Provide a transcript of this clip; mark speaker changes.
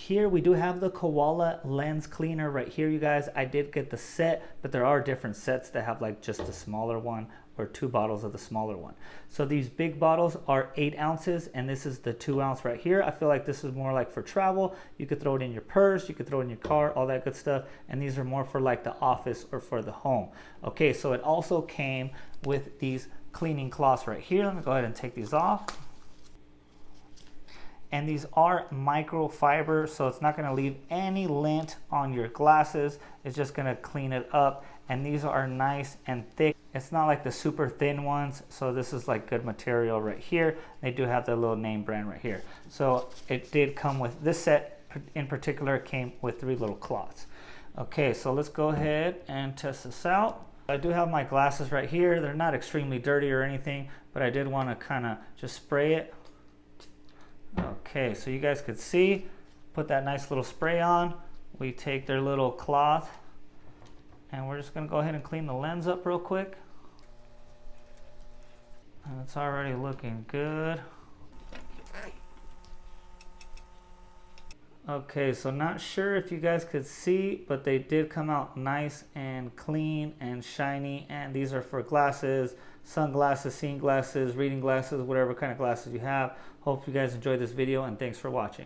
Speaker 1: here we do have the Koala lens cleaner right here, you guys. I did get the set, but there are different sets that have like just the smaller one or 2 bottles of the smaller one. So these big bottles are 8 ounces, and this is the 2 ounce right here. I feel like this is more like for travel. You could throw it in your purse, you could throw it in your car, all that good stuff. And these are more for like the office or for the home. Okay, so it also came with these cleaning cloths right here. Let me go ahead and take these off. And these are microfiber, so it's not going to leave any lint on your glasses. It's just going to clean it up. And these are nice and thick. It's not like the super thin ones, so this is like good material right here. They do have the little name brand right here. So it did come with this set in particular, came with 3 little cloths. Okay, so let's go ahead and test this out. I do have my glasses right here. They're not extremely dirty or anything, but I did want to kind of just spray it. Okay, so you guys could see, put that nice little spray on. We take their little cloth and we're just going to go ahead and clean the lens up real quick. And it's already looking good. Okay, so not sure if you guys could see, but they did come out nice and clean and shiny. And these are for glasses, sunglasses, seeing glasses, reading glasses, whatever kind of glasses you have. Hope you guys enjoyed this video, and thanks for watching.